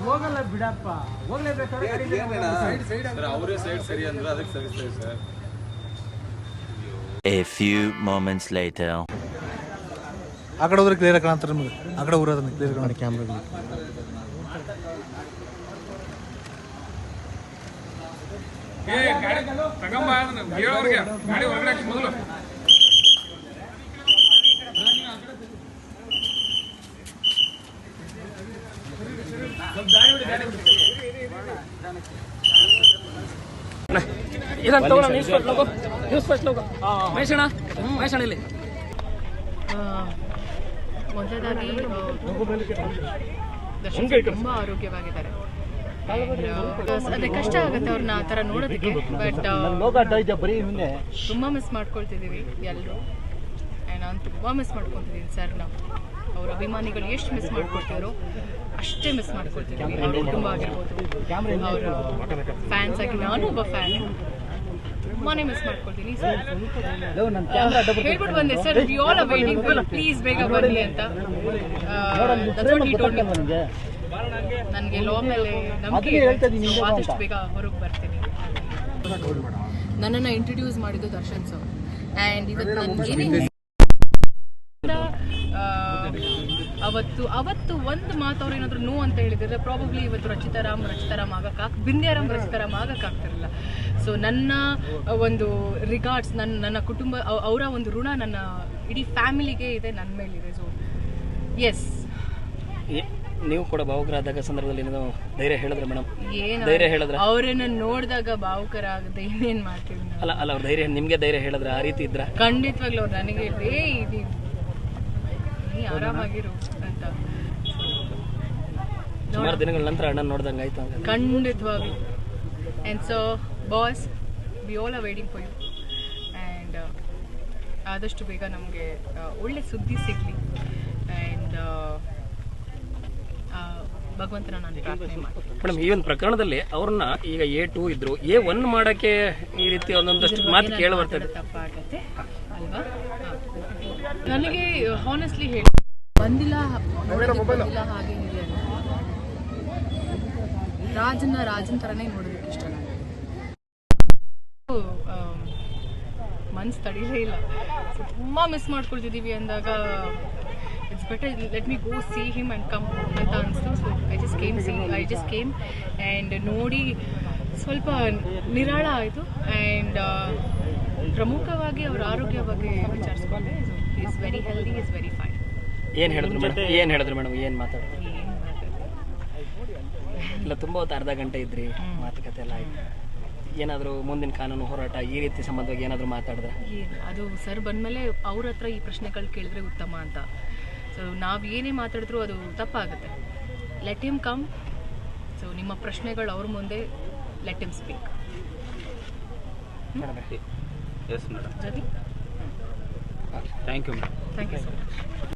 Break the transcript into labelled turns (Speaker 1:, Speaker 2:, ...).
Speaker 1: ಹೋಗಲ್ಲ ಬಿಡಪ್ಪ, ಹೋಗ್ಲೇಬೇಕಾದ್ರೆ
Speaker 2: ಅವರೇ ಸೈಡ್ ಸರಿ ಅಂದ್ರೆ ಅದಕ್ಕೆ ಸರಿಸ್ತಾರೆ sir.
Speaker 3: A few moments later.
Speaker 4: ಆ ಕಡೆ ಹೋದ್ರೆ ಕ್ಲಿಯರ್ ಕಾಣ್ತಾರೆ ನಿಮಗೆ, ಆ ಕಡೆ ಊರೋದನ್ನ ಕ್ಲಿಯರ್ ಕಾಣಿ ಕ್ಯಾಮ್ರಾ.
Speaker 2: ಗಾಡಿ ಹೊರಗಡೆ ಮೊದಲು
Speaker 1: ಇದನ್ನು ತಗೊಳ್ಳೋಣ. ನ್ಯೂಸ್ ಫಸ್ಟ್ ಲೋಗೋ ಮಹೇಶಣ್ಣ ಇಲ್ಲಿ.
Speaker 5: ಮೊದಲಾಗಿ ದರ್ಶನ್ ತುಂಬ ಆರೋಗ್ಯವಾಗಿದ್ದಾರೆ. ಅದೇ ಕಷ್ಟ ಆಗುತ್ತೆ ಅವ್ರನ್ನ ಆ ಥರ ನೋಡೋದಕ್ಕೆ, ಬಟ್ ತುಂಬ ಮಿಸ್ ಮಾಡ್ಕೊಳ್ತಿದ್ದೀವಿ ಎಲ್ಲರೂ. ನಾನು ತುಂಬ ಮಿಸ್ ಮಾಡ್ಕೊತಿದ್ದೀನಿ ಸರ್ನ. ಅವ್ರ ಅಭಿಮಾನಿಗಳು ಎಷ್ಟು ಮಿಸ್ ಮಾಡ್ಕೊಳ್ತಿದ್ರು ಅಷ್ಟೇ ಮಿಸ್ ಮಾಡ್ಕೊಳ್ತಿದ್ದೀವಿ. ಅವ್ರ ಕುಟುಂಬ ಆಗಿರ್ಬೋದು, ಅವರ ಫ್ಯಾನ್ಸ್ ಆಗಿ ನಾನು ಒಬ್ಬ ಫ್ಯಾನ್, ತುಂಬಾನೇ ಮಿಸ್ ಮಾಡ್ಕೊಳ್ತೀನಿ. ಹೇಳ್ಬಿಟ್ಟು ಬಂದೆ sir, V all are waiting, please ಬೇಗ ಬನ್ನಿ ಅಂತ. ನನಗೆ ಲೋ ಮೇಲೆ ನಂಬಿಕೆ, ಆದಷ್ಟು ಬೇಗ ಹೊರಗೆ ಬರ್ತೀನಿ. ನನ್ನನ್ನು ಇಂಟ್ರೊಡ್ಯೂಸ್ ಮಾಡಿದ್ದು ದರ್ಶನ್ ಸರ್. ಆ್ಯಂಡ್ ಇವತ್ತು ನನಗೇನೇ ಅವತ್ತು ಒಂದು ಮಾತು ಅವ್ರು ಏನಾದರೂ ನೋ ಅಂತ ಹೇಳಿದ್ರೆ ಪ್ರಾಬಬ್ಲಿ ಇವತ್ತು ರಚಿತಾರಾಮ್ ಬಿಂದ್ಯಾರಾಮ್ ರಚಿತಾರಾಮ್ ಆಗಕ್ಕಾಗ್ತಿರಲಿಲ್ಲ. ಸೊ ನನ್ನ ಒಂದು ರಿಗಾರ್ಡ್ಸ್, ನನ್ನ ಕುಟುಂಬ, ಅವರ ಒಂದು ಋಣ ನನ್ನ ಇಡೀ ಫ್ಯಾಮಿಲಿಗೆ ಇದೆ, ನನ್ನ ಮೇಲಿದೆ. ಸೊ ಎಸ್,
Speaker 1: ನೀವು ಕೂಡ ಭಾವುಕರಾದಾಗ ಸಂದರ್ಭದಲ್ಲಿ ಧೈರ್ಯ ಹೇಳಿದ್ರೆ ಮೇಡಮ್? ಧೈರ್ಯ ಹೇಳಿದ್ರೆ
Speaker 5: ಅವರನ್ನ ನೋಡಿದಾಗ ಭಾವುಕರ ಆಗದೆ ಇನ್ನೇನ್ ಮಾಡ್ತೀವಿ.
Speaker 1: ಅಲ್ಲ ಅವ್ರ ಧೈರ್ಯ ನಿಮ್ಗೆ ಧೈರ್ಯ ಹೇಳಿದ್ರೆ ಆ ರೀತಿ ಇದ್ರ
Speaker 5: ಖಂಡಿತವಾಗ್ಲೂ ಅವ್ರು ನನಗೆ ಹೇಳಿದ್ರೆ ನೀ ಆರಾಮಾಗಿರು ಅಂತ.
Speaker 1: ಸುಮಾರು ದಿನಗಳ ನಂತರ ಅಣ್ಣ ನೋಡ್ದಂಗೆ ಆಯ್ತು.
Speaker 5: ಖಂಡಿತವಾಗ್ಲೂ. And so boss, we all are waiting for you. And ಆದಷ್ಟು ಬೇಗ ನಮಗೆ ಒಳ್ಳೆ ಸುದ್ದಿ ಸಿಗಲಿ. ಆ್ಯಂಡ್ ಭಗವಂತನ ನಾನು ಪ್ರಾರ್ಥನೆ ಮಾಡ್ತೀನಿ.
Speaker 1: ಮೇಡಮ್, ಈ ಒಂದು ಪ್ರಕರಣದಲ್ಲಿ ಅವ್ರನ್ನ ಈಗ A2 ಇದ್ರು A1 ಮಾಡಕ್ಕೆ ಈ ರೀತಿ ಒಂದೊಂದಷ್ಟು ಮಾತು ಕೇಳಿ ಬರ್ತದೆ.
Speaker 5: ತಪ್ಪಾಗತ್ತೆ ಅಲ್ವಾ? ನನಗೆ ಹಾನೆಸ್ಟ್ಲಿ ಹೇಳಿ ಬಂದಿಲ್ಲ, ಹಾಗೆ ಇದೆ. ರಾಜನ್ ಥರನೇ ನೋಡೋದಕ್ಕೆ ಇಷ್ಟ ನನಗೆ. ಮನ್ಸು ತಡೀಲೇ ಇಲ್ಲ. ತುಂಬ ಮಿಸ್ ಮಾಡ್ಕೊಳ್ತಿದ್ದೀವಿ ಅಂದಾಗ it's better let me go see him and come ಅಂತ ಅನಿಸ್ತು. So I just came and ನೋಡಿ ಸ್ವಲ್ಪ ನಿರಾಳ ಆಯಿತು. ಆ್ಯಂಡ್ ಪ್ರಮುಖವಾಗಿ ಅವರ ಆರೋಗ್ಯ ಬಗ್ಗೆ ವಿಚಾರಿಸ್ಕೊಂಡೆ. So is very healthy, is very fine.
Speaker 1: ಏನು ಹೇಳಿದ್ರು ಮೇಡಮ್? ಏನು ಮಾತಾಡಿದ್ರು? ಇಲ್ಲ, ತುಂಬ ಹೊತ್ತು ಅರ್ಧ ಗಂಟೆ ಇದ್ರಿ, ಮಾತುಕತೆ ಎಲ್ಲ ಆಯ್ತು. ಏನಾದರೂ ಮುಂದಿನ ಕಾನೂನು ಹೋರಾಟ ಈ ರೀತಿ ಸಂಬಂಧವಾಗಿ ಏನಾದರೂ ಮಾತಾಡಿದ್ರೆ?
Speaker 5: ಅದು ಸರ್ ಬಂದಮೇಲೆ ಅವ್ರ ಹತ್ರ ಈ ಪ್ರಶ್ನೆಗಳು ಕೇಳಿದ್ರೆ ಉತ್ತಮ ಅಂತ. ಸೊ ನಾವು ಏನೇ ಮಾತಾಡಿದ್ರು ಅದು ತಪ್ಪಾಗುತ್ತೆ. Let him come. ಸೊ ನಿಮ್ಮ ಪ್ರಶ್ನೆಗಳು ಅವ್ರ ಮುಂದೆ, let him speak.
Speaker 2: Yes madam.
Speaker 5: Ravi,
Speaker 2: thank you madam.
Speaker 5: Thank you so much.